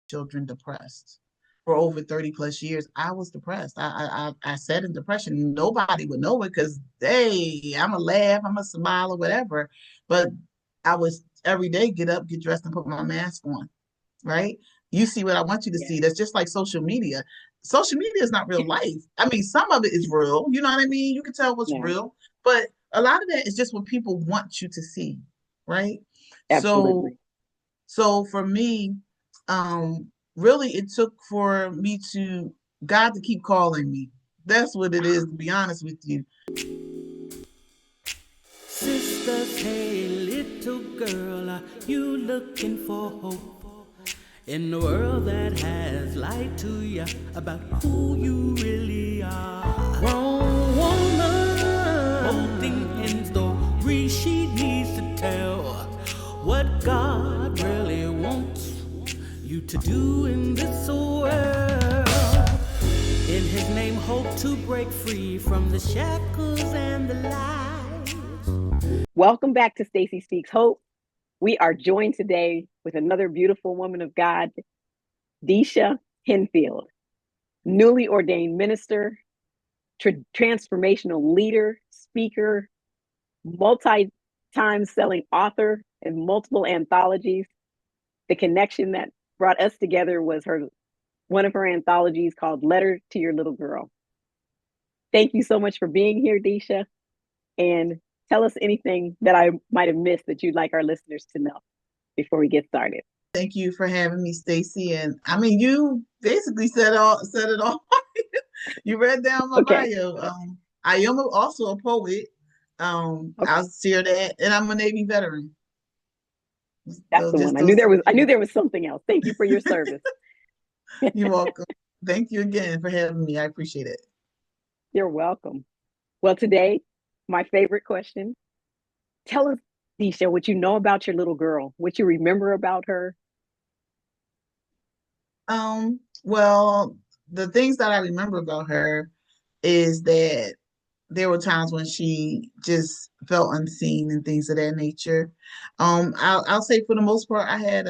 children depressed. For over 30 plus years, I was depressed. I sat in depression. Nobody would know it because, hey, I'm a laugh, I'm a smile or whatever. But I was every day get up, get dressed, and put my mask on, right? You see what I want you to Yeah. see. That's just like social media. Social media is not real life. I mean, some of it is real. You know what I mean? You can tell what's Yeah, real, but a lot of that is just what people want you to see, right? So absolutely. so for me, really it took for me to God to keep calling me. That's what it is, to be honest with you. Sisters, hey, little girl, are you looking for hope in a world that has lied to you about who you really are? Wrong woman, holding in story she needs to tell what God really wants you to do in this world. In His name, hope to break free from the shackles and the lies. Welcome back to Stacy Speaks Hope. We are joined today with another beautiful woman of God, Desha Henfield, newly ordained minister, transformational leader, speaker, multi-time selling author in multiple anthologies. The connection that brought us together was one of her anthologies called Letter to Your Little Girl. Thank you so much for being here, Desha. And tell us anything that I might have missed that you'd like our listeners to know before we get started. Thank you for having me, Stacy. And I mean, you basically said it all. You read down my Okay. bio. I am also a poet. Okay. I'll share that, and I'm a Navy veteran. That's So the one. just those three I knew things. there was something else. Thank you for your service. You're welcome. Thank you again for having me. I appreciate it. You're welcome. Well, today, my favorite question. Tell us, Desha, what you know about your little girl, what you remember about her. Well, the things that I remember about her is that there were times when she just felt unseen and things of that nature. I'll say for the most part, I had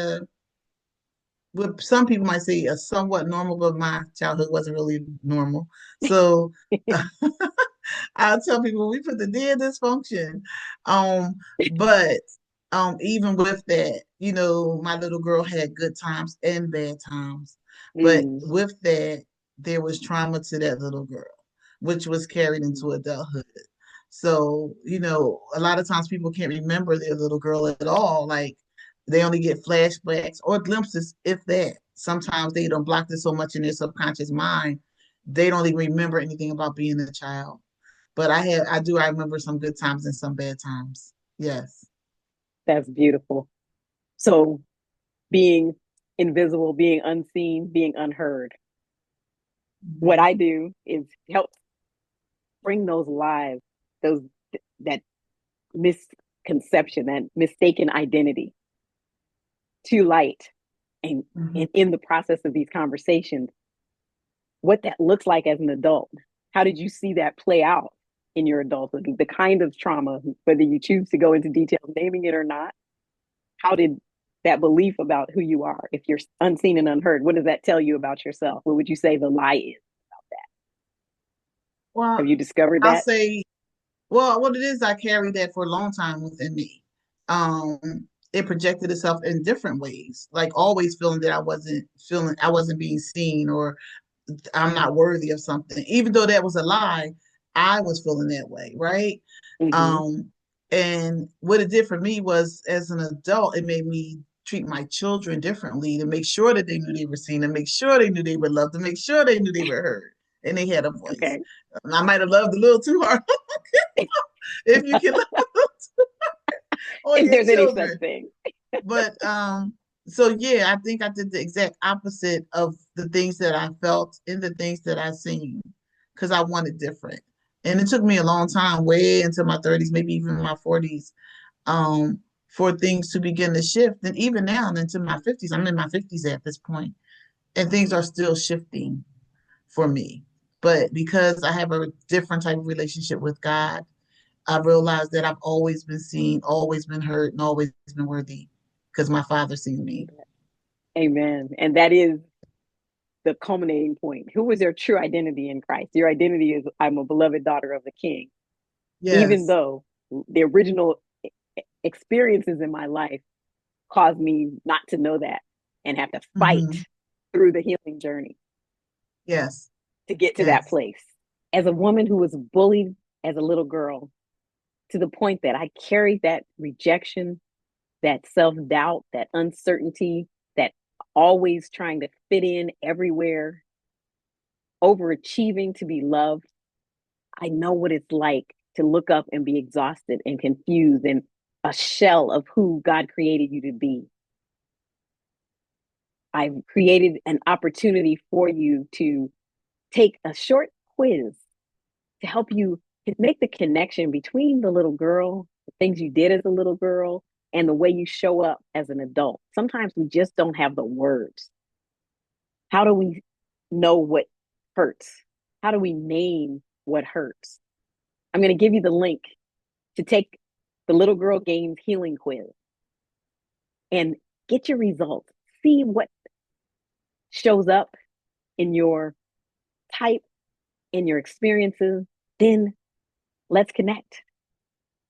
what some people might say a somewhat normal, but my childhood wasn't really normal. So I'll tell people we put the D in dysfunction. Um, but even with that, my little girl had good times and bad times. But Mm, with that, there was trauma to that little girl, which was carried into adulthood. So, a lot of times people can't remember their little girl at all. Like they only get flashbacks or glimpses, if that. Sometimes they don't block this so much in their subconscious mind, they don't even remember anything about being a child. But I remember some good times and some bad times. Yes. that's beautiful. So, being invisible, being unseen, being unheard. What I do is help bring those lies, those that misconception, that mistaken identity to light. Mhm. And in the process of these conversations, what that looks like as an adult. How did you see that play out in your adulthood? The kind of trauma, whether you choose to go into detail, naming it or not, how did that belief about who you are, if you're unseen and unheard, what does that tell you about yourself? What would you say the lie is about that? Well, Have you discovered I'll that? say, well, what it is, I carried that for a long time within me. Um, it projected itself in different ways, like always feeling that I wasn't being seen, or I'm not worthy of something. Even though that was a lie, I was feeling that way, right? Mm-hmm. Um, and what it did for me was, as an adult, it made me treat my children differently, to make sure that they knew they were seen, to make sure they knew they were loved, to make sure they knew they were heard and they had a voice. Okay. I might have loved a little too hard, if you can love on If your there's any such children. thing. But so yeah, I think I did the exact opposite of the things that I felt and the things that I seen, because I wanted different. And it took me a long time, way into my 30s, maybe even my 40s, for things to begin to shift. And even now into my 50s, I'm in my 50s at this point, and things are still shifting for me. But because I have a different type of relationship with God, I realized that I've always been seen, always been heard, and always been worthy because my father seen me. Amen. And that is the culminating point. Who is your true identity in Christ? Your identity is, I'm a beloved daughter of the King. Even Yes. though the original experiences in my life caused me not to know that and have to fight Hmm. through the healing journey Yes. to get to that Yes. place. As a woman who was bullied as a little girl, to the point that I carried that rejection, that self doubt, that uncertainty, that always trying to fit in everywhere, overachieving to be loved. I know what it's like to look up and be exhausted and confused and a shell of who God created you to be. I've created an opportunity for you to take a short quiz to help you make the connection between the little girl, the things you did as a little girl, and the way you show up as an adult. Sometimes we just don't have the words. How do we know what hurts? How do we name what hurts? I'm going to give you the link to take the Little Girl Games Healing Quiz and get your results. See what shows up in your type, in your experiences. Then let's connect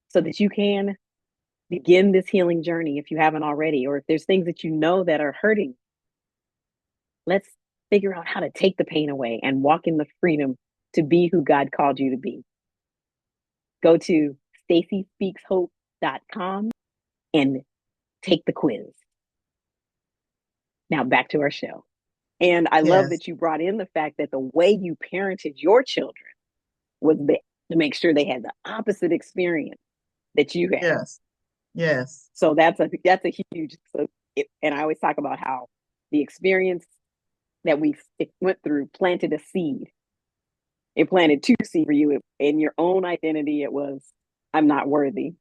so that you can begin this healing journey if you haven't already, or if there's things that you know that are hurting. Let's figure out how to take the pain away and walk in the freedom to be who God called you to be. Go to stacyspeakshope.com and take the quiz. Now back to our show. And I love Yes. that you brought in the fact that the way you parented your children was to make sure they had the opposite experience that you had. Yes. Yes. So that's a huge. And I always talk about how the experience that we went through planted a seed. It planted two seeds for you. In your own identity, it was, I'm not worthy.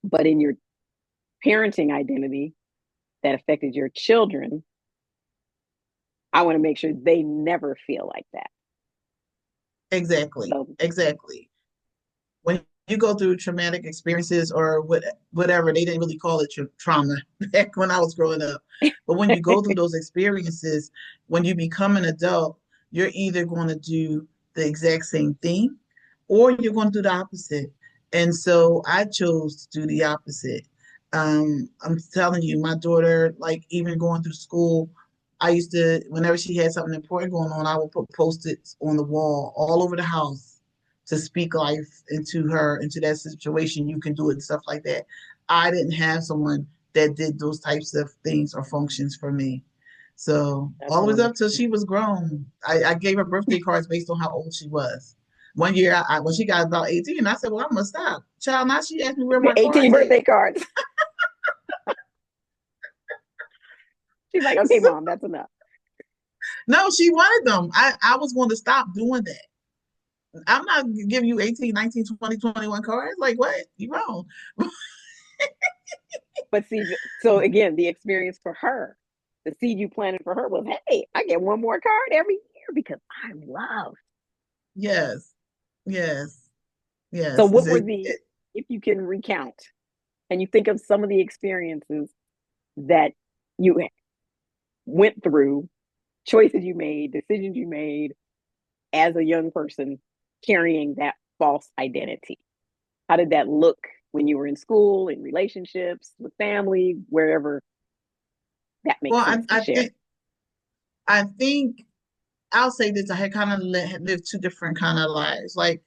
But in your parenting identity that affected your children, I want to make sure they never feel like that. Exactly. So Exactly. When you go through traumatic experiences or whatever, they didn't really call it trauma back when I was growing up. But when you go through those experiences, when you become an adult, you're either going to do the exact same thing or you're going to do the opposite. And so I chose to do the opposite. I'm telling you, my daughter, like even going through school, I used to, whenever she had something important going on, I would put post-its on the wall all over the house to speak life into her, into that situation. You can do it and stuff like that. I didn't have someone that did those types of things or functions for me. So that's all the way up till wonderful. she was grown, I gave her birthday cards based on how old she was. One year, when she got about 18, I said, well, I'm going to stop. Child, now she asked me where my 18 cards at. birthday cards. She's like, okay, mom, that's enough. No, she wanted them. I was going to stop doing that. I'm not giving you 18, 19, 20, 21 cards. Like, what? You wrong. But see, so again, the experience for her, the seed you planted for her was, hey, I get one more card every year because I'm loved. Yes. Yes. So Yes. what were if you can recount and you think of some of the experiences that you went through, choices you made, decisions you made as a young person carrying that false identity. How did that look when you were in school, in relationships, with family, wherever that Well, makes sense to I share? think I'll say this. I had kind of lived two different kind of lives. Like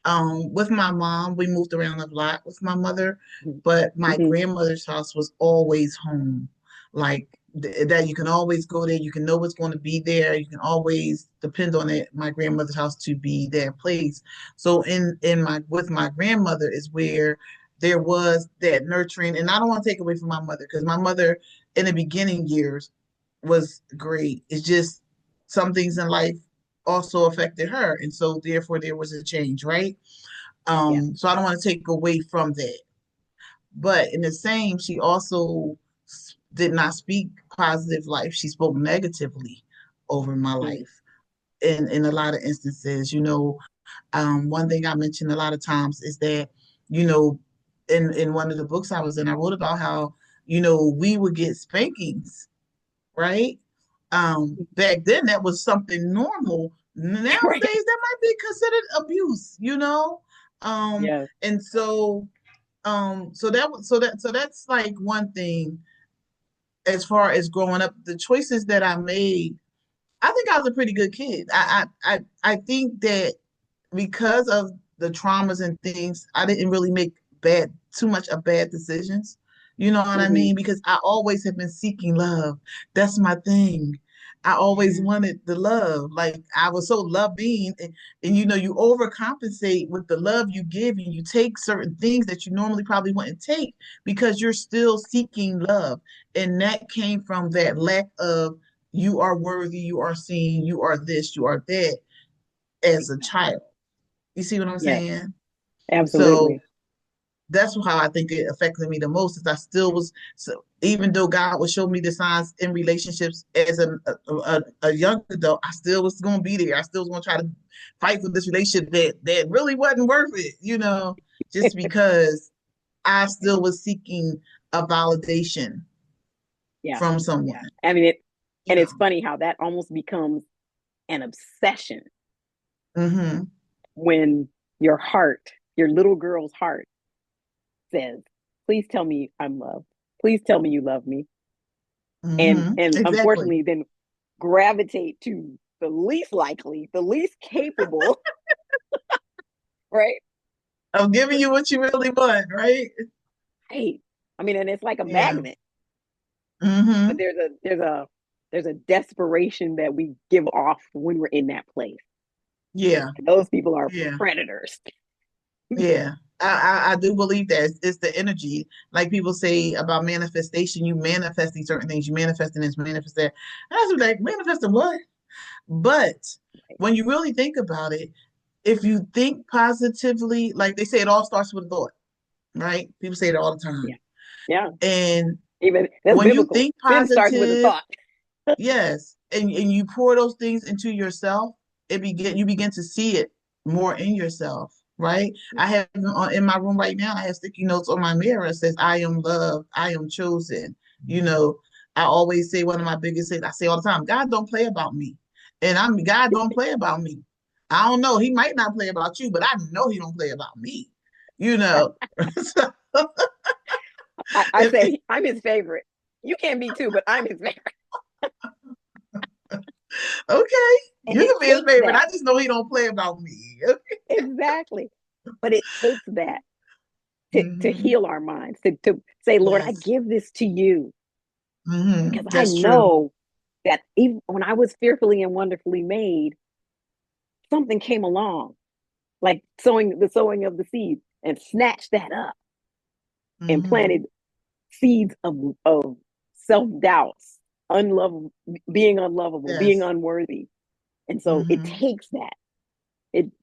with my mom, we moved around a lot with my mother, but my Mm-hmm. grandmother's house was always home. Like that, you can always go there. You can know what's going to be there. You can always depend on it. My grandmother's house to be their place. So in my with my grandmother is where there was that nurturing, and I don't want to take away from my mother because my mother in the beginning years was great. It's just some things in life also affected her, and so therefore there was a change, right? Yeah. So I don't want to take away from that, but in the same, she also did not speak positive life. She spoke negatively over my Mm. life in a lot of instances. One thing I mentioned a lot of times is that you know in one of the books I was in, I wrote about how we would get spankings right? Back then that was something normal. Nowadays Right. that might be considered abuse, you know? Um, Yeah. and so so that's like one thing as far as growing up, the choices that I made, I think I was a pretty good kid. I think that because of the traumas and things, I didn't really make too much of bad decisions. You know what I Hmm. mean? Because I always have been seeking love. That's my thing. I always wanted the love. Like I was so loving, and you know, you overcompensate with the love you give, and you take certain things that you normally probably wouldn't take because you're still seeking love. And that came from that lack of you are worthy, you are seen, you are this, you are that as a Exactly. child. You see what I'm Yes, saying? So absolutely. that's how I think it affected me the most. Is I still was so even though God would show me the signs in relationships as a young adult, I still was going to be there. I still was going to try to fight for this relationship that really wasn't worth it. You know, just because I still was seeking a validation Yeah. from someone. I mean, You and know. it's funny how that almost becomes an obsession Mm-hmm. when your heart, your little girl's heart says, please tell me I'm loved. Please tell me you love me. Mm-hmm. And Exactly. unfortunately then gravitate to the least likely, the least capable, right? I'm giving you what you really want, right? Right. I mean, and it's like a Yeah. magnet, but Mm-hmm. there's a desperation that we give off when we're in that place. Yeah. And those people are Yeah. predators. Yeah. I do believe that it's the energy. Like people say about manifestation, you manifesting certain things, you manifesting this, manifest that. And I was like, manifesting what? But when you really think about it, if you think positively, like they say, it all starts with thought, right? People say it all the Yeah. time. Yeah. And Even that's when you biblical. think Sin starts with a positive, thought. yes, and you pour those things into yourself, you begin to see it more in yourself, right? I have in my room right now, I have sticky notes on my mirror that says, I am loved, I am chosen. You know, I always say one of my biggest things, I say all the time, God don't play about me. And God don't play about me. I don't know. He might not play about you, but I know he don't play about me. You know. So, I and, say I'm his favorite. You can be too, but I'm his favorite. okay, And you can it be his takes favorite. that. I just know he don't play about me. Exactly. But it takes that to Hmm. heal our minds, to say, Lord, I Yes. give this to you because I That's true. know that even when I was fearfully and wonderfully made, something came along, like sowing of the seed, and snatched that up and Hmm. planted seeds of self doubts, unlovable, being unlovable, being Yes. unworthy. And so it Hmm. takes that.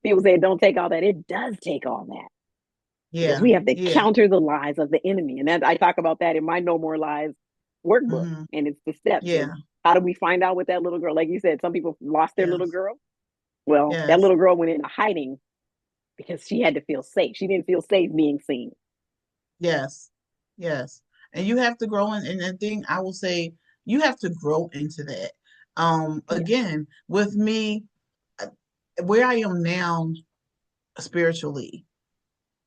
People say it don't take all that. It does take all that because Yeah. we have to Yeah. counter the lies of the enemy. And that I talk about that in my No More Lies workbook. Hmm. And it's the steps of Yeah. how do we find out what that little girl, like you said, some people lost their little Yes. girl. Well, that Yes. little girl went into hiding because she had to feel safe. She didn't feel safe being seen. Yes. Yes. And you have to grow in, and the thing I will say, you have to grow into that. Yeah. Again, with me, uh, where I am now spiritually,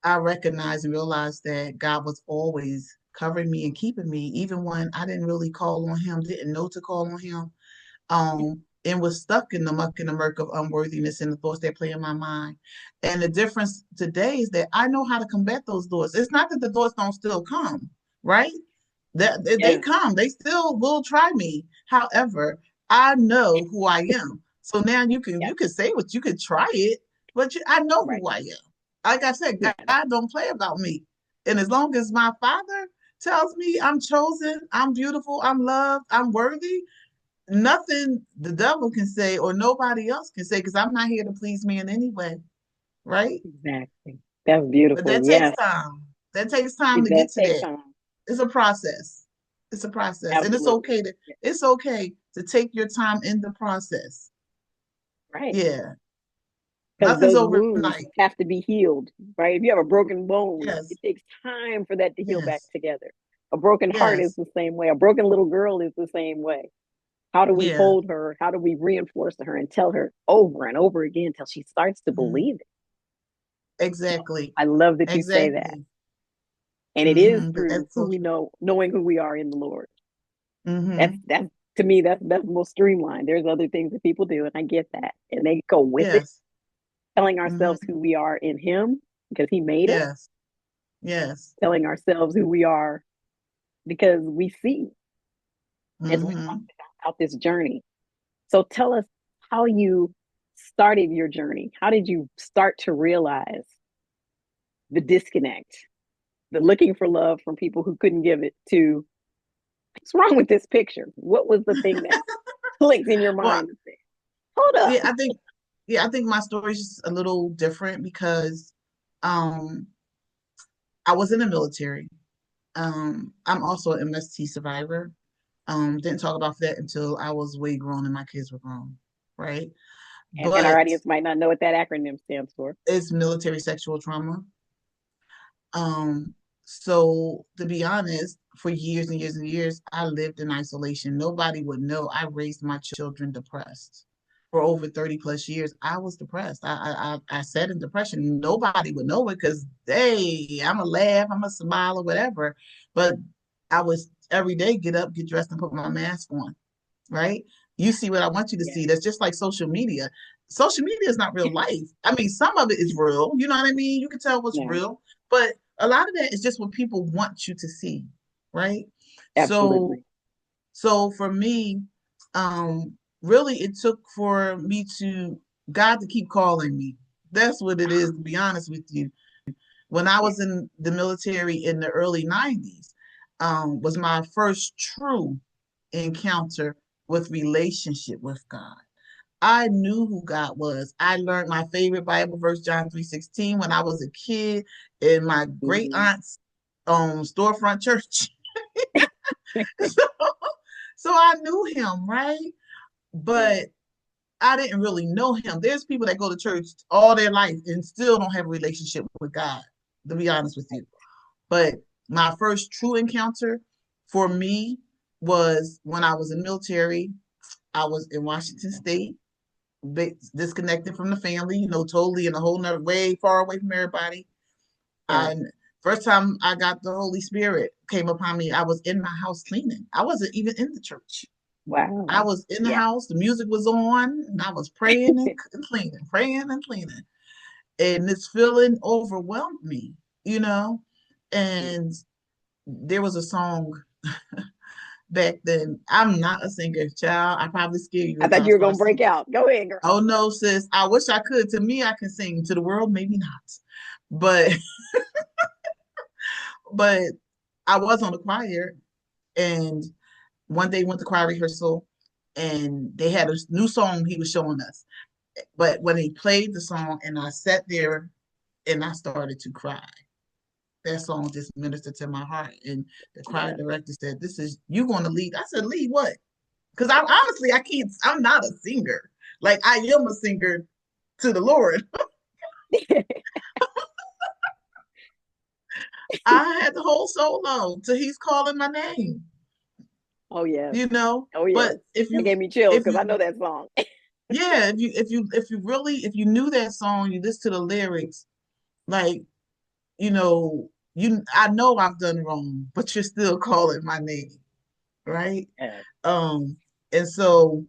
I recognize and realize that God was always covering me and keeping me, even when I didn't really call on Him, didn't know to call on Him, and was stuck in the muck and the murk of unworthiness and the thoughts that play in my mind. And the difference today is that I know how to combat those thoughts. It's not that the thoughts don't still come, right? That they Yeah. come, they still will try me. However, I know who I am. So now Yeah. you can say what you could try it, but I know Right. who I am. Like I said, Yeah. God don't play about me. And as long as my Father tells me I'm chosen, I'm beautiful, I'm loved, I'm worthy, nothing the devil can say or nobody else can say because I'm not here to please me in any way, right? Exactly. That's But beautiful. that takes Yeah. time. That takes time It to does get to take that. time. It's a process. It's a process. And Absolutely. Yeah. it's okay to take your time in the process. Right. Yeah. Because Nothing's those wounds overnight. have to be healed, right? If you have a broken bone, Yes. it takes time for that to heal back Yes. together. A broken heart is Yes. the same way. A broken little girl is the same way. How do we Yeah. hold her? How do we reinforce to her and tell her over and over again until she starts to Mhm. believe it? So Exactly. I love that you say that. Exactly. And it is through That's who so we true. know, knowing who we are in the Lord. Mm-hmm. That's to me, that's the most streamlined. There's other things that people do, and I get that. And they go with it, Yes. telling Mm-hmm. ourselves who we are in him because he made us, Yes. Yes. telling ourselves who we are because we see as we walk Mm-hmm. out this journey. So tell us how you started your journey. How did you start to realize the disconnect, the looking for love from people who couldn't give it to what's wrong with this picture? What was the thing that clicked in your Well, mind and said, hold up? yeah, I think my story is just a little different because um I was in the military. I'm also an MST survivor. Didn't talk about that until I was way grown and my kids were grown, right? And our But audience might not know what that acronym stands for. it's military sexual trauma. Um, so to be honest, for years and years and years, I lived in isolation. Nobody would know. I raised my children depressed. For over 30 plus years, I was depressed. I sat in depression. Nobody would know it because, hey, I'm a laugh, I'm a smile or whatever. But I was every day get up, get dressed, and put my mask on, right? You see what I want you to Yeah. see. That's just like social media. Social media is not real life. I mean, some of it is real. You know what I mean? You can tell what's Yeah, real, but a lot of that is just what people want you to see, right? So, absolutely. so for me, really, it took for me to God to keep calling me. That's what it is, to be honest with you. When I Yeah. was in the military in the early 90s, was my first true encounter with relationship with God. I knew who God was. I learned my favorite Bible verse, John 3:16, when I was a kid in my great Mm-hmm. aunt's storefront church. so, so I knew him, right? Yeah. But I didn't really know him. There's people that go to church all their life and still don't have a relationship with God, to be honest with you. But my first true encounter for me was when I was in the military. I was in Washington State, disconnected from the family, totally in a whole nother way, far away from everybody. Yeah. I first time I got the Holy Spirit came upon me, I was in my house cleaning. I wasn't even in the church. I Wow. was in the Yeah. house, the music was on, and I was praying and cleaning, praying and cleaning. And this feeling overwhelmed me, you know. And there was a song back then. I'm not a singer, child. I probably scare you I until thought I you were start gonna break singing. out. Go ahead, girl. Oh no, sis. I wish I could. To me, I can sing. To the world, maybe not. But but I was on the choir, and one day went to choir rehearsal, and they had a new song he was showing us. But when he played the song, and I sat there and I started to cry. That song just ministered to my heart. And the choir Yeah. director said, "This is you going to lead." I said, "Lead what?" Because I honestly I can't. I'm not a singer. Like I am a singer to the Lord. I had the whole solo till he's calling my name, Oh yes. you know. Oh yes. But if That you gave me chills if because I you know that song. yeah, if you really if you knew that song, you listen to the lyrics, like, I know I've done wrong, but you're still calling my name, right? Yeah. Um, and so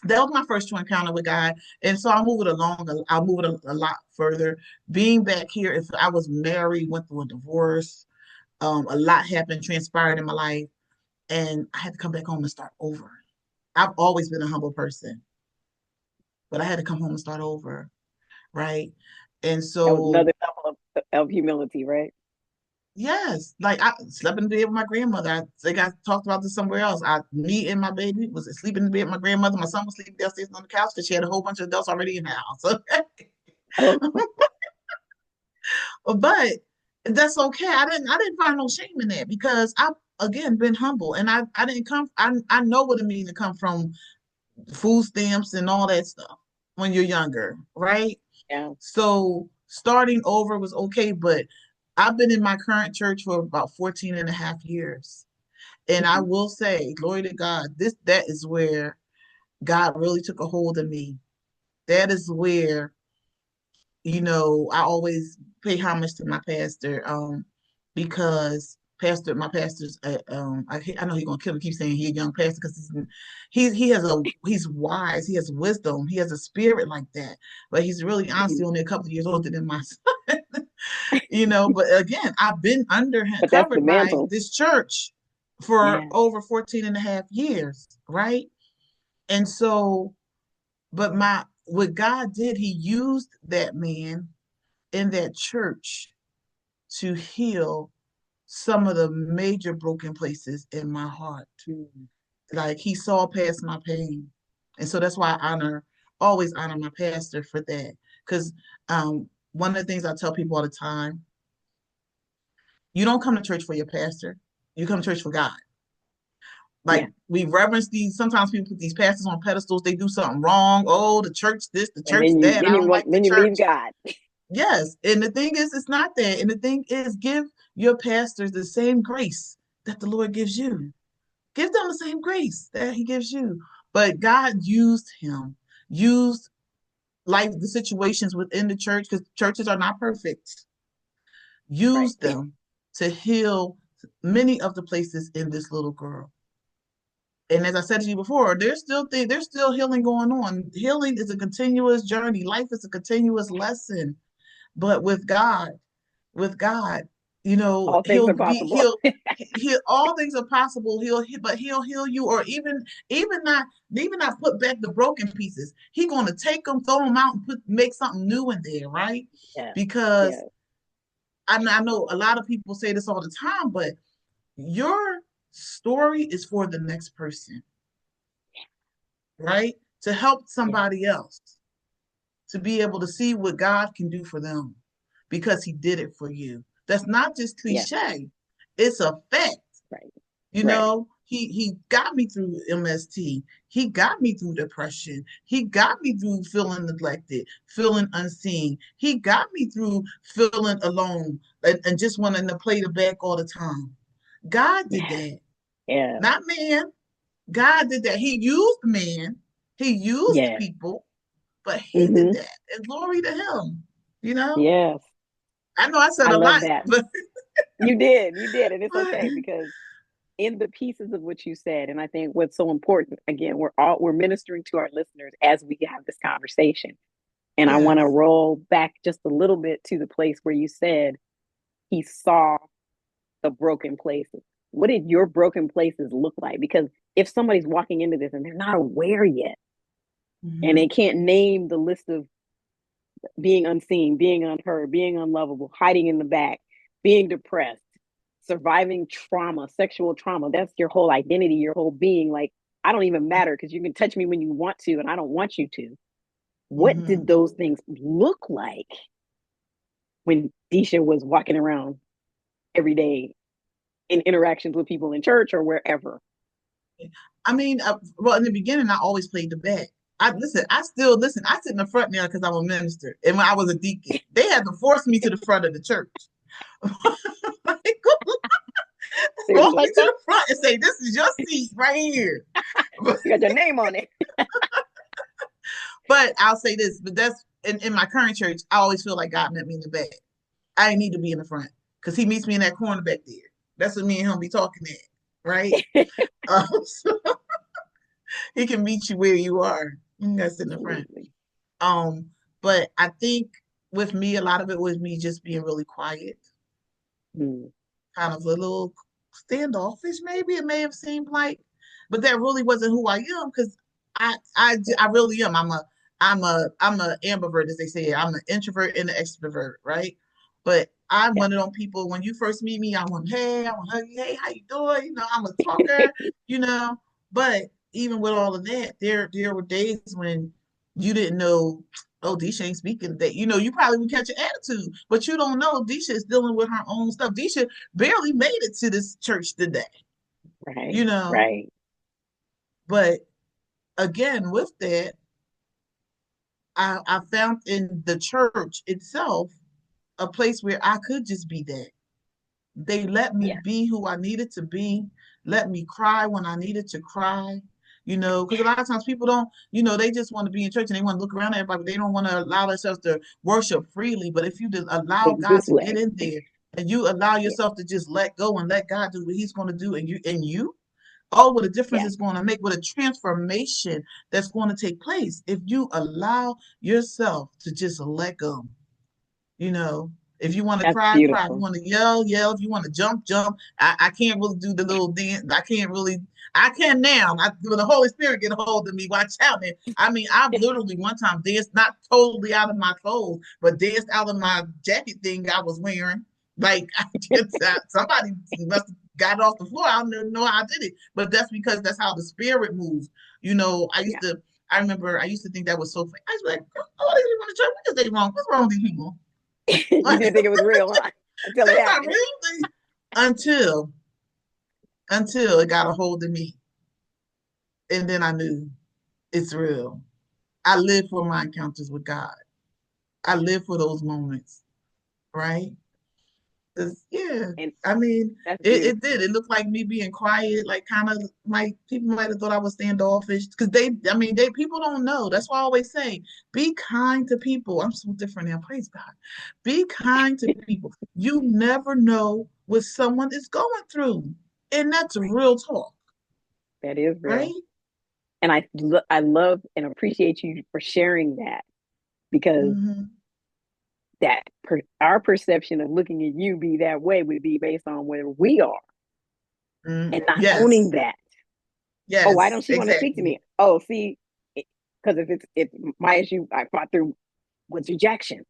that was my first true encounter with God. And so I move it along, I move it a lot further. Being back here, if I was married, went through a divorce, a lot happened, transpired in my life, and I had to come back home and start over. I've always been a humble person, but I had to come home and start over, right? And That was so, another level of humility, right? yes, like I slept in the bed with my grandmother. I think I talked about this somewhere else. Me and my baby was sleeping in the bed with my grandmother. My son was sleeping downstairs on the couch because she had a whole bunch of adults already in the house. Oh, But that's okay. I didn't find no shame in that because I've again been humble, and I didn't come. I know what it means to come from food stamps and all that stuff when you're younger, right? yeah. So starting over was okay, but I've been in my current church for about 14 and a half years. And I Mhm. will say, glory to God, that is where God really took a hold of me. That is where, I always pay homage to my pastor, because my pastor's, I know he's gonna kill me, keep saying he's a young pastor because he's wise, he has wisdom, he has a spirit like that, but he's really honestly Mhm. only a couple of years older than my son. But again, I've been under him, But that's the covered by mantle. this church for Yeah. over 14 and a half years, right? And so, but what God did, he used that man in that church to heal some of the major broken places in my heart. Mhm. Like he saw past my pain. And so that's why always honor my pastor for that. Because one of the things I tell people all the time, you don't come to church for your pastor, you come to church for God. Yeah. Like we reverence sometimes people put these pastors on pedestals, they do something wrong. Oh, the church this, the And church that, I don't like the then you leave church. God. Yes. And the thing is, it's not that. And the thing is, give your pastors the same grace that the Lord gives you. Give them the same grace that he gives you. But God used him, used the situations within the church, because churches are not perfect, Right. used them to heal many of the places in this little girl. And as I said to you before, there's still healing going on. Healing is a continuous journey. Life is a continuous lesson. But with God, All things he'll are be possible. he'll all things are possible. But he'll heal you, or even not put back the broken pieces. He's gonna take them, throw them out, and make something new in there, right? Yeah. Because Yeah. I know a lot of people say this all the time, but your story is for the next person, right? To help Yeah. somebody else to be able to see what God can do for them because he did it for you. That's not just Yeah. cliche. It's a fact. Right. Right. He got me through MST. He got me through depression. He got me through feeling neglected, feeling unseen. He got me through feeling alone and just wanting to play the back all the time. God did Yeah. that, Yeah. not man. God did that. He used man. He used Yeah. people, but he did Hmm. that. And glory to him. You know, Yes. I know I said I a love lot, that. but You did. You did. And it's okay because in the pieces of what you said, and I think what's so important, again, we're ministering to our listeners as we have this conversation. And I want to yes. roll back just a little bit to the place where you said he saw the broken places. What did your broken places look like? Because if somebody's walking into this and they're not aware yet, and Mm-hmm. they can't name the list of being unseen, being unheard, being unlovable, hiding in the back, being depressed, surviving trauma, sexual trauma, that's your whole identity, your whole being. Like, I don't even matter because you can touch me when you want to, and I don't want you to. What Mm-hmm. did those things look like when Desha was walking around every day in interactions with people in church or wherever? I mean, well, in the beginning, I always played the back. I listen. I still listen. I sit in the front now because I'm a minister, and when I was a deacon, they had to force me to the front of the church. Like, They were walk just me like, to nope, the front and say, "This is your seat right here." you got your name on it. But I'll say this, but that's in my current church, I always feel like God met me in the back. I didn't need to be in the front because he meets me in that corner back there. That's what me and him be talking at, right? So he can meet you where you are. You gotta sit in the front. Absolutely. Um, but I think with me, a lot of it was me just being really quiet, Mm. kind of a little standoffish, maybe it may have seemed like, but that really wasn't who I am because I really am. I'm a ambivert, as they say. I'm an introvert and an extrovert, right? But I'm Yeah. one of them people. When you first meet me, I want to hug you. Hey, how you doing? I'm a talker. You know, but even with all of that, there were days when you didn't know. Oh, Desha ain't speaking today. You probably would catch an attitude, but you don't know Desha is dealing with her own stuff. Desha barely made it to this church today, you Right. know. Right. But again, with that, I found in the church itself a place where I could just be that. They let me Yeah. be who I needed to be. let me cry when I needed to cry. Because a lot of times people don't, they just want to be in church and they want to look around at everybody, but they don't want to allow themselves to worship freely. But if you allow God This to get way. in there and you allow Yeah. yourself to just let go and let God do what He's going to do, and you, oh, what a difference Yeah. it's going to make, what a transformation that's going to take place if you allow yourself to just let go. You know, if you want to That's cry, cry. If you beautiful. want to yell, yell. If you want to jump, jump. I can't really do the little dance. I can't really. I can now. When the Holy Spirit get a hold of me, watch out, man. I mean, I've literally one time danced not totally out of my clothes, but danced out of my jacket thing I was wearing. Like somebody must have got off the floor. I don't even know how I did it, but that's because that's how the Spirit moves. I used Yeah. to. I remember I used to think that was so funny. I was like, oh, they didn't want to church. What is they wrong? What's wrong with these people? You Like, didn't think it was real, huh? Until it that's not happened. real. Until until it got a hold of me, and then I knew it's real. I live for my encounters with God. I live for those moments, right? 'Cause, And I mean, that's it did. beautiful. It looked like me being quiet, like kind of people might have thought I was standoffish because I mean, people don't know. That's why I always say, be kind to people. I'm so different now. Praise God. Be kind to people. You never know what someone is going through, and that's Right. real talk, That is right? real. And I love and appreciate you for sharing that, because Mm-hmm. our perception of looking at you be that way would be based on where we are, Mm. and not owning Yes, that. Oh, why don't yes, she want to speak to exactly. me? Oh, see, because if my issue I fought through was rejection.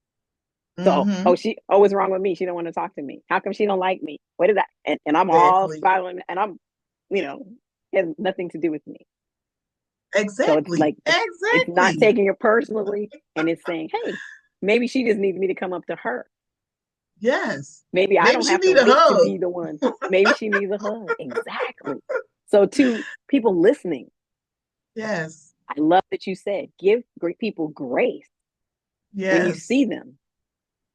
So, Mm-hmm. what's wrong with me? She don't want to talk to me. How come she don't like me? What is that? And I'm all Exactly. spiraling, and I'm, you know, has nothing to do with me. So it's Exactly. like it's not Exactly. taking it personally, and it's saying, hey, maybe she just needs me to come up to her. Yes. Maybe I Maybe don't she have to need a wait to hug. be the one. Maybe she needs a hug. Exactly. So to people listening, Yes. I love that you said give great people grace when you Yes. see them.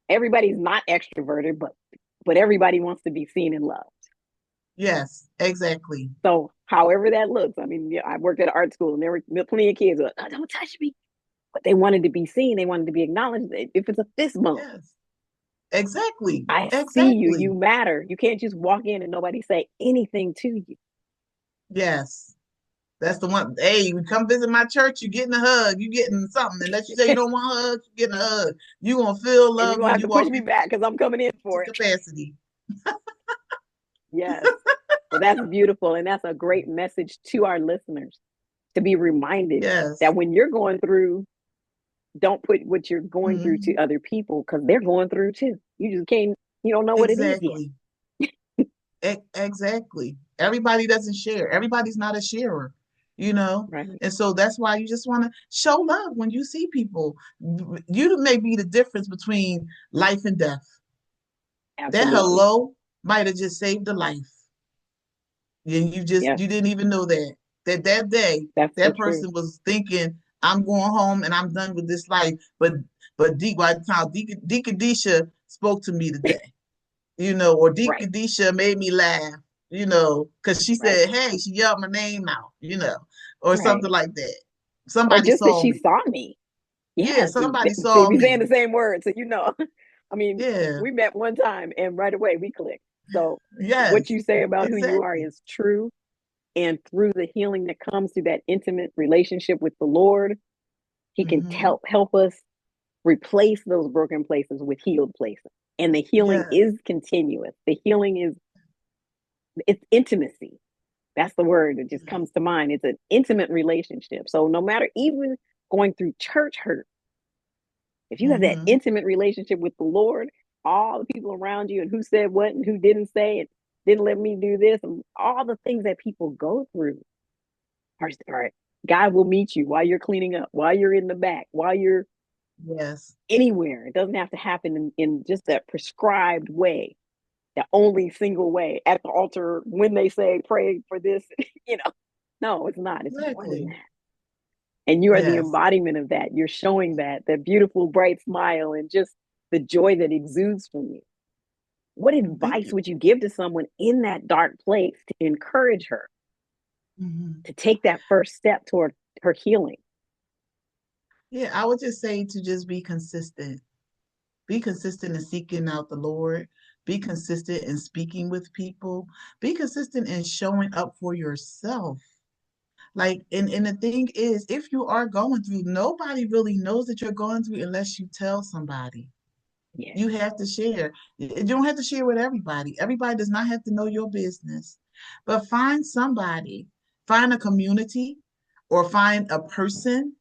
Everybody's not extroverted, but everybody wants to be seen and loved. Yes. Exactly. So however that looks, I mean, yeah, I worked at an art school and there were plenty of kids who were, oh, don't touch me. But they wanted to be seen, they wanted to be acknowledged. If it's a fist bump, Yes. Exactly. I see you, Exactly. you matter. You can't just walk in and nobody say anything to you. Yes. That's the one. Hey, you come visit my church, you're getting a hug. You getting something. Unless you say you don't want a hug, you're getting a hug. You're gonna feel And you're love gonna when have you to push walk me into back because I'm coming in for it. capacity. Yes. Well, that's beautiful. And that's a great message to our listeners, to be reminded Yes. that when you're going through, don't put what you're going through to Hmm. other people, because they're going through too. You just can't, you don't know what it is yet. Exactly. Exactly. Everybody doesn't share. Everybody's not a sharer, you know? Right. And so that's why you just want to show love when you see people. You may be the difference between life and death. That Absolutely. hello might have just saved a life. And Yes. you didn't even know that. That day, That's the that truth. person was thinking, I'm going home and I'm done with this life. But by the time Deacon Desha spoke to me today, or Right. Deacon Desha made me laugh, because she Right. said, hey, she yelled my name out, or Right. something like that. Or Somebody just that saw she me. saw me. Yeah, Yes. somebody See, saw we saying me. the same word. So, I mean, Yeah, we met one time and right away we clicked. So what yes, you say about who you are exactly. is true. And through the healing that comes through that intimate relationship with the Lord, He can Hmm. help us replace those broken places with healed places. And the healing Yes, is continuous. The healing is it's intimacy. That's the word that just comes to mind. It's an intimate relationship. So no matter, even going through church hurt, if you have that hmm, intimate relationship with the Lord, all the people around you and who said what and who didn't say it, didn't let me do this, and all the things that people go through are God will meet you while you're cleaning up, while you're in the back, while you're yes, anywhere. It doesn't have to happen in just that prescribed way, the only single way at the altar when they say pray for this, you know. No, it's not. It's more than exactly. that. And you are the Yes, embodiment of that. You're showing that beautiful, bright smile and just the joy that exudes from you. What Thank advice you. would you give to someone in that dark place to encourage her Hmm. to take that first step toward her healing? Yeah, I would just say to just be consistent. Be consistent in seeking out the Lord. Be consistent in speaking with people. Be consistent in showing up for yourself. Like, and the thing is, if you are going through, nobody really knows that you're going through unless you tell somebody. Yeah. You have to share. You don't have to share with everybody. Everybody does not have to know your business. But find somebody, find a community, or find a person,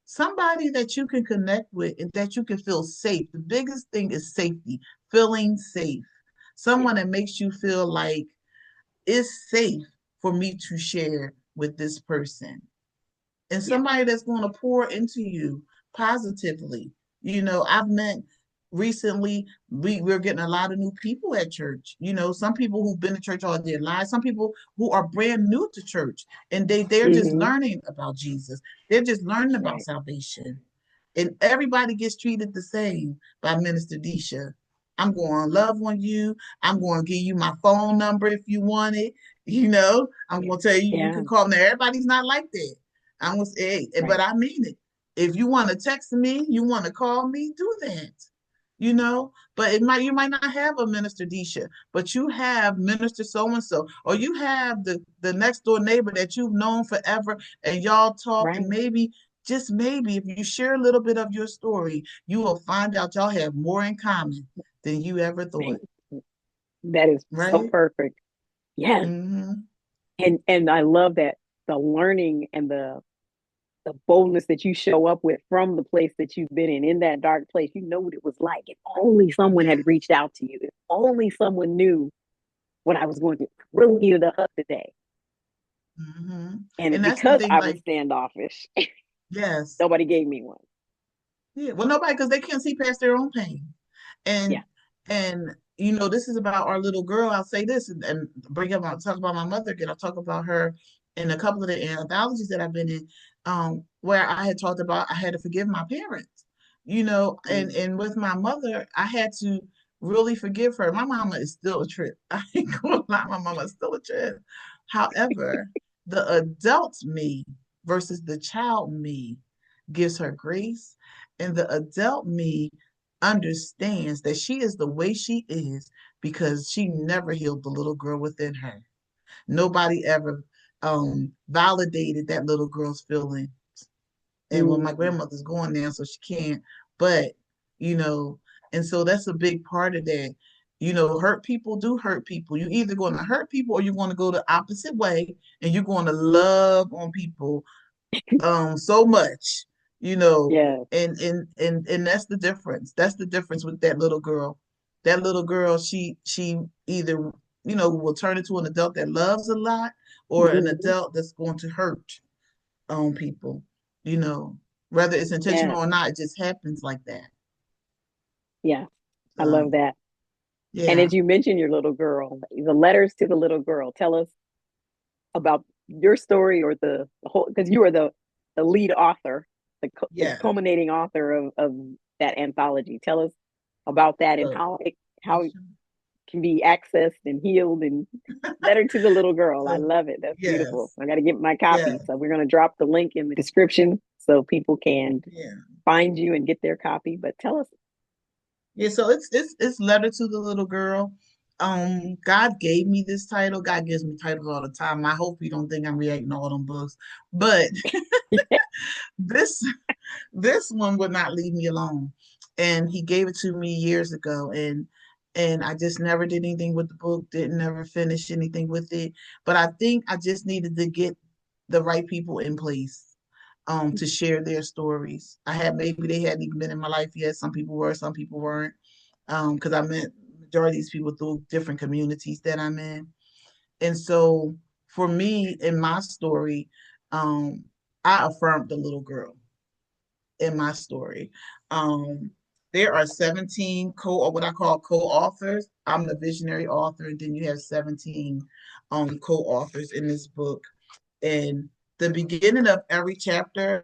somebody that you can connect with and that you can feel safe. The biggest thing is safety, feeling safe. Yeah. Someone that makes you feel like it's safe for me to share with this person, and Yeah. somebody that's going to pour into you positively. I've met recently, we're getting a lot of new people at church. Some people who've been to church all their lives, some people who are brand new to church, and they're just Mm-hmm. learning about Jesus. They're just learning about Right. salvation. And everybody gets treated the same by Minister Desha. I'm going to love on you. I'm going to give you my phone number if you want it. I'm Yeah. going to tell you you Yeah. can call me. Now, everybody's not like that. I'm going to say, hey, but Right. I mean it. If you want to text me, you want to call me, do that. But you might not have a Minister Desha, but you have Minister so and so, or you have the next door neighbor that you've known forever, and y'all talk, and Right. maybe, just maybe, if you share a little bit of your story, you will find out y'all have more in common than you ever thought. Right. That is so Right? perfect. Yes. Mm-hmm. And I love that the learning and the boldness that you show up with from the place that you've been in that dark place. You know what it was like. If only someone Yeah. had reached out to you. If only someone knew what I was going through. I really needed a hug today. Mm-hmm. And And that's the because thing, I was like, standoffish, yes. nobody gave me one. Yeah. Well, nobody, because they can't see past their own pain. Yeah. And this is about our little girl. I'll say this, and talk about my mother again. I'll talk about her in a couple of the anthologies that I've been in, where I had talked about I had to forgive my parents. And Mm. with my mother, I had to really forgive her. My mama is still a trip. I ain't gonna lie, my mama is still a trip. However, the adult me versus the child me gives her grace, and the adult me understands that she is the way she is because she never healed the little girl within her. Nobody ever validated that little girl's feeling. And well, my Mm. grandmother's going now, so she can't. But you know, and so that's a big part of that. Hurt people do hurt people. You're either going to hurt people or you're going to go the opposite way, and you're going to love on people so much, you know, Yeah. and that's the difference. That's the difference with that little girl. That little girl, she either, will turn into an adult that loves a lot, or an Mm-hmm. adult that's going to hurt people, you know, whether it's Yeah. intentional or not, it just happens like that. Yeah. I love So that. And yeah. as you mentioned, your little girl, the letters to the little girl, tell us about your story or the whole, because you are the lead author, the Yeah. culminating author of that anthology. Tell us about that and So, how it can be accessed and healed and letter to the little girl. I so love it. That's beautiful. yes. I got to get my Yeah. copy. So we're going to drop the link in the description so people can Yeah. find you and get their copy. But tell us. Yeah, so it's letter to the little girl. God gave me this title. God gives me titles all the time. I hope you don't think I'm reacting to all them books, but this this one would not leave me alone, and He gave it to me years ago, and I just never did anything with the book. Didn't never finish anything with it, but I think I just needed to get the right people in place to share their stories. Maybe they hadn't even been in my life yet. Some people were, some people weren't. Because I met majority of these people through different communities that I'm in. And so for me in my story, um, I affirmed the little girl in my story. Um, there are 17 what I call co-authors. I'm the visionary author, and then you have 17 co-authors in this book. And the beginning of every chapter,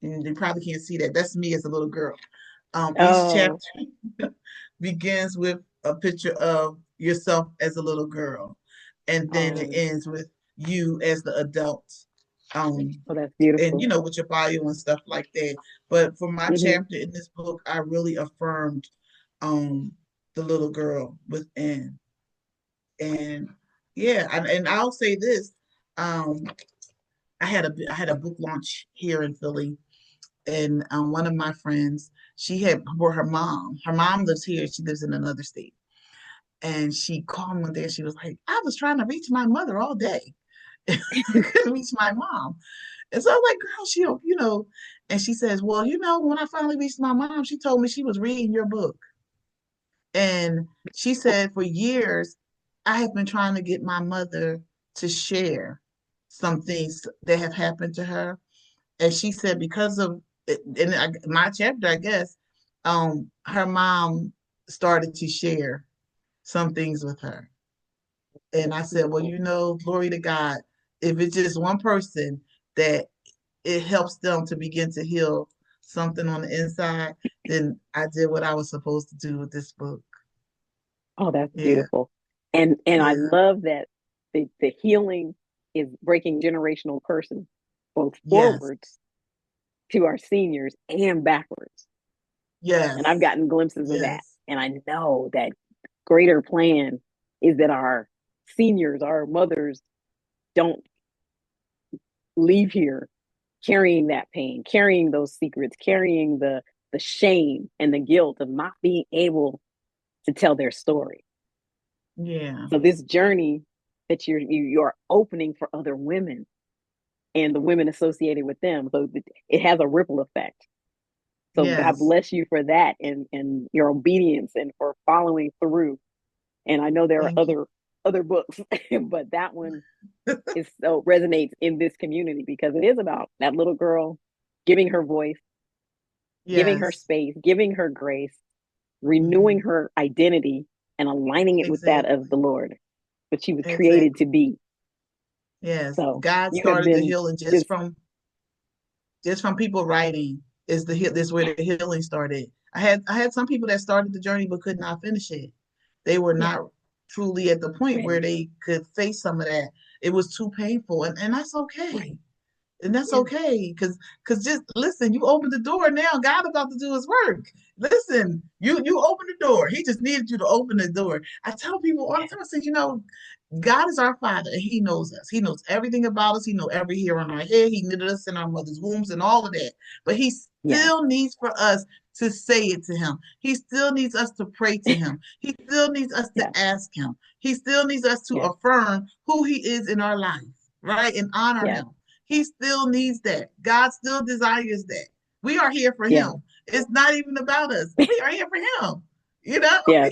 and you probably can't see that, that's me as a little girl. Each Oh, chapter begins with a picture of yourself as a little girl, and then it Oh, ends with you as the adult. that's And beautiful. with your bio and stuff like that. But for my Hmm. chapter in this book, I really affirmed um the little girl within. And yeah, and I'll say this. Um I had a book launch here in Philly, and one of my friends, she had brought her mom. Her mom lives here, she lives in another state. And she called me one day and she was like, I was trying to reach my mother all day. I couldn't reach my mom. And so I was like, girl, and she says, well, when I finally reached my mom, she told me she was reading your book. And she said, for years, I have been trying to get my mother to share some things that have happened to her. And she said, because of my chapter, I guess, her mom started to share some things with her. And That's I said, well, beautiful. glory to God. If it's just one person that it helps them to begin to heal something on the inside, then I did what I was supposed to do with this book. Oh, that's Yeah, beautiful. And I yeah, love that the healing is breaking generational curses, both yes, forwards to our seniors and backwards. And I've yes, gotten glimpses of that. yes, And I know that greater plan is that our seniors, our mothers, don't leave here carrying that pain, carrying those secrets, carrying the shame and the guilt of not being able to tell their story. yeah, So this journey that you're opening for other women and the women associated with them, so it has a ripple effect. So God yes. bless you for that and your obedience and for following through. And I know there are Thank you. other books, but that one is so resonates in this community because it is about that little girl giving her voice, giving her Yes, space, giving her grace, renewing hmm, her identity and aligning it with that of the exactly, Lord, what she was created to exactly. be. Yes, So God you have started the been healing just, just from people writing. This where the healing started. I had some people that started the journey but could not finish it. They were yeah, not truly at the point where ready. they could face some of that. It was too painful, and that's okay. Right. And that's Yeah. okay, because just listen, you opened the door now. God about to do his work. Listen, you opened the door. He just needed you to open the door. I tell people all the Yeah. time, I say, God is our Father, and He knows us. He knows everything about us. He knows every hair on our head. He knitted us in our mother's wombs and all of that. But He Yes. still needs for us to say it to Him. He still needs us to pray to Him. He still needs us to Yes. ask Him. He still needs us to Yes. affirm who He is in our life, right? And honor Yes. Him. He still needs that. God still desires that. We are here for Yes. Him. It's not even about us. We are here for Him. You know? Yes.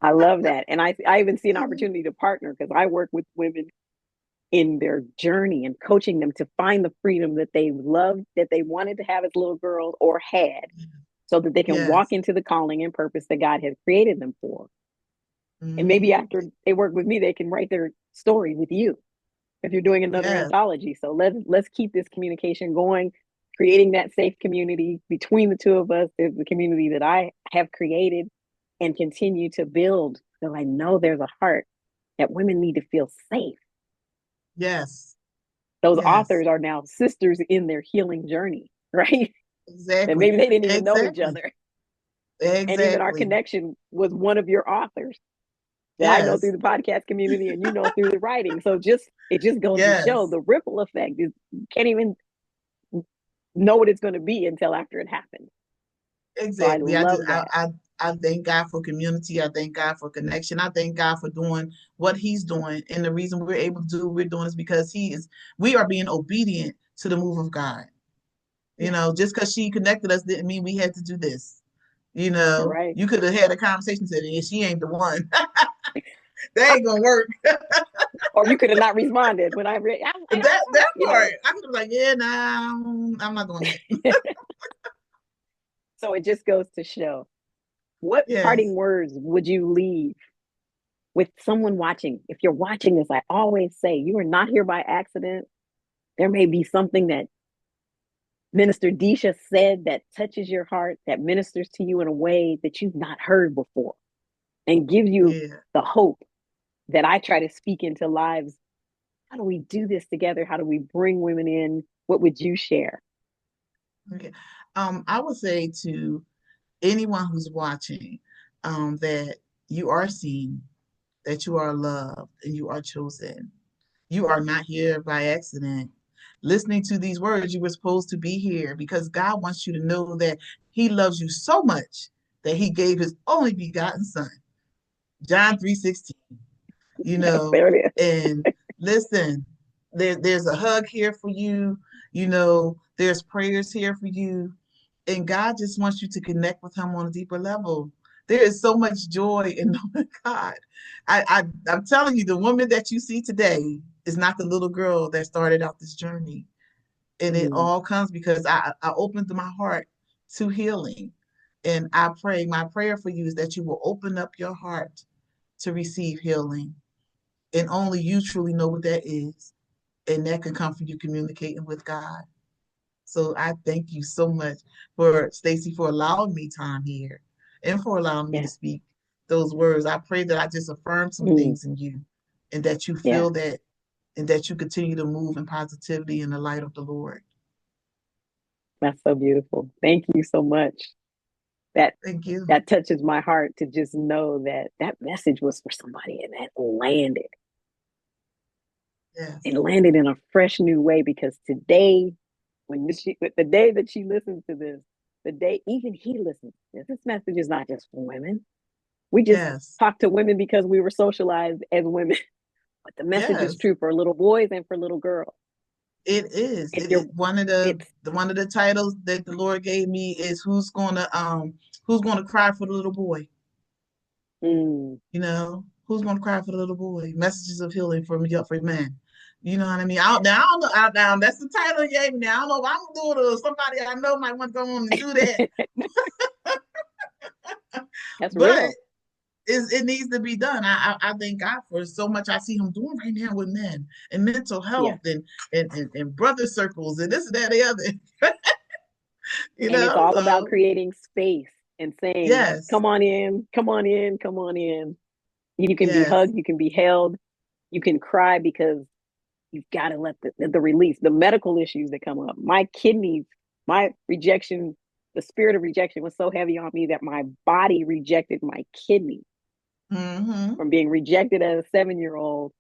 I love that. And I even see an opportunity to partner because I work with women in their journey and coaching them to find the freedom that they loved, that they wanted to have as little girls or had, so that they can walk Yes. into the calling and purpose that God has created them for. And maybe Hmm. after they work with me, they can write their story with you if you're doing another Yes. anthology. So let's keep this communication going, creating that safe community between the two of us. There's the community that I have created and continue to build. So I know there's a heart that women need to feel safe. Yes. Those Yes. authors are now sisters in their healing journey, right? And Exactly. maybe they didn't even know each Exactly. other. And even our Exactly. connection was one of your authors that I know through Yes. the podcast community and you know through the writing. So it just goes to show Yes. the ripple effect is you can't even know what it's going to be until after it happens. So I Exactly. love that. I thank God for community. I thank God for connection. I thank God for doing what He's doing. And the reason we're able to do what we're doing is because we are being obedient to the move of God. Yeah. Just because she connected us didn't mean we had to do this. Right. You could have had a conversation and said, yeah, she ain't the one. That ain't gonna work. Or you could have not responded when I read. I was like, I That don't know, that part, I could have like, yeah, nah, I'm not doing that. So it just goes to show what Yes. parting words would you leave with someone watching? If you're watching this, I always say you are not here by accident. There may be something that Minister Desha said that touches your heart, that ministers to you in a way that you've not heard before. and gives you Yeah. the hope that I try to speak into lives. How do we do this together? How do we bring women in? What would you share? Okay. I would say to anyone who's watching, that you are seen, that you are loved, and you are chosen. You are not here by accident. Listening to these words, you were supposed to be here because God wants you to know that He loves you so much that He gave His only begotten Son. John 3:16. you Yes, know, there it is. and listen, there's a hug here for you, there's prayers here for you, and God just wants you to connect with him on a deeper level. There is so much joy in knowing God. I'm telling you, the woman that you see today is not the little girl that started out this journey. And it Mm, all comes because I opened my heart to healing. And my prayer for you is that you will open up your heart to receive healing, and only you truly know what that is. And that can come from you communicating with God. So I thank you so much for Stacy for allowing me time here and for allowing me to yeah. speak those words. I pray that I just affirm some Mm, things in you and that you yeah. feel that and that you continue to move in positivity in the light of the Lord. That's so beautiful. Thank you so much. That Thank you. that touches my heart to just know that that message was for somebody and that landed. It Yes. landed in a fresh new way because today, the day that she listens to this, the day even he listens to this message is not just for women. We just Yes. talk to women because we were socialized as women, but the message is Yes. true for little boys and for little girls. It is. And you're, One of the it's one of the titles that the Lord gave me is who's gonna cry for the little boy? mm, Who's gonna cry for the little boy? Messages of healing from for men. You know what I mean? I don't know. Now that's the title he gave me. Now I don't know if I'm gonna do it or somebody I know might want to go on and do that. that's But real. it needs to be done. I thank God for so much I see him doing right now with men and mental Yeah. health and brother circles and this and that and the other. And it's all about So creating space and saying, yes, come on in, come on in, come on in. You can be yes. hugged, you can be held, you can cry because you've got to let the release, the medical issues that come up. My kidneys, my rejection, the spirit of rejection was so heavy on me that my body rejected my kidney. Mm-hmm. From being rejected as a 7-year old,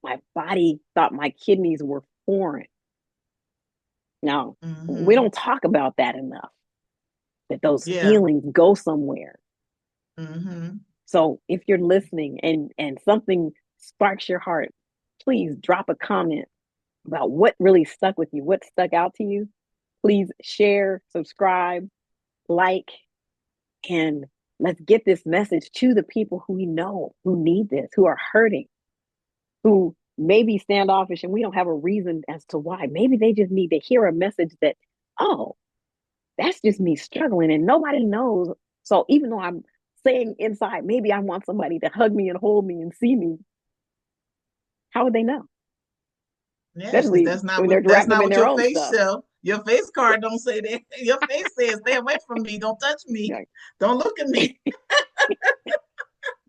my body thought my kidneys were foreign. Now, we Mm-hmm. don't talk about that enough, that those Yeah. feelings go somewhere. Mm-hmm. So if you're listening and something sparks your heart, please drop a comment about what really stuck with you, what stuck out to you. Please share, subscribe, like, and let's get this message to the people who we know who need this, who are hurting, who may be standoffish and we don't have a reason as to why. Maybe they just need to hear a message that, oh, that's just me struggling and nobody knows. So even though I'm saying inside, maybe I want somebody to hug me and hold me and see me, how would they know? Yes, because Especially when they're that's wrapped up not in what their your own face stuff. show. Your face card don't say that. Your face says, "Stay away from me. Don't touch me. Like, Don't look at me."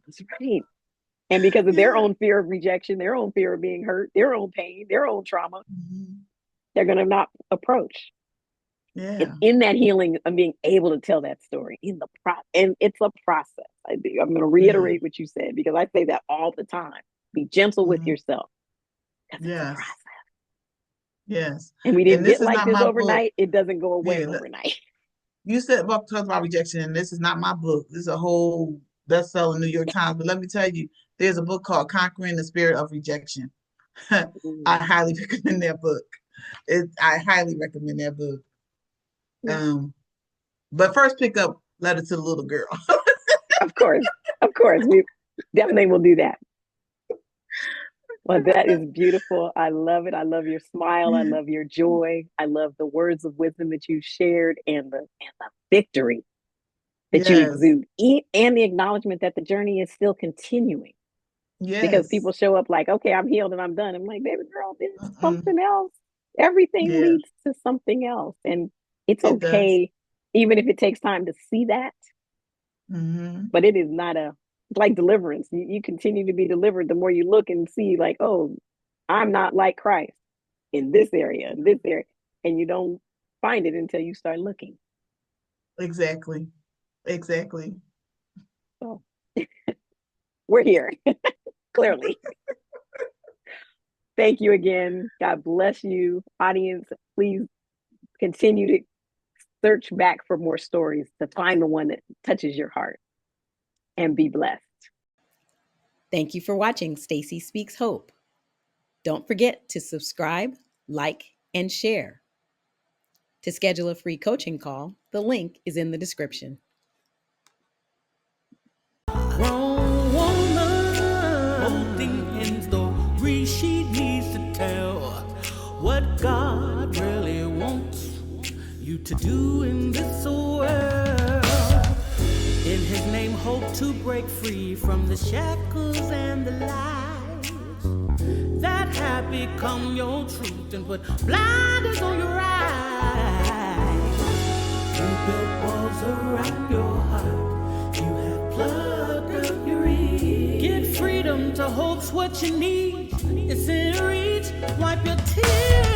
that's right. And because of their Yeah. own fear of rejection, their own fear of being hurt, their own pain, their own trauma, Mhm. they're going to not approach. It's Yeah. in that healing of being able to tell that story and it's a process. I'm going to Yeah. reiterate what you said because I say that all the time. Be gentle with Mhm. yourself because it's a Yes. process. Yes. And we And didn't this get is like not this my book. overnight. It doesn't go away Yeah. overnight. You said about talk about rejection, and this is not my book. This is a whole bestseller in New York Times. But let me tell you, there's a book called Conquering the Spirit of Rejection. I highly recommend that book. I highly recommend that book. Yeah, Um, but first pick up Letter to the Little Girl. of course. Of course. We definitely will do that. Well, that is beautiful. I love it. I love your smile. I love your joy. I love the words of wisdom that you shared and the victory that you Yes. exude and the acknowledgement that the journey is still continuing because people Yes. show up like, okay, I'm healed and I'm done. I'm like, baby girl, this is Mm-mm. something else. Everything Yeah, leads to something else. And it's it does. okay, even if it takes time to see that, Hmm. but it is not a like deliverance. You continue to be delivered the more you look and see, like, oh, I'm not like Christ in this area, and you don't find it until you start looking. Exactly. Exactly. So we're here, clearly. Thank you again. God bless you. Audience, please continue to search back for more stories to find the one that touches your heart, and be blessed. Thank you for watching Stacy Speaks Hope. Don't forget to subscribe, like, and share. To schedule a free coaching call, the link is in the description. Grown woman, holding in story she needs to tell what God really wants you to do in this world. In His name, hope to break free from the shackles and the lies that have become your truth and put blinders on your eyes. You built walls around your heart. You have plugged up your ears. Get freedom to hope's what you need. It's in reach. Wipe your tears.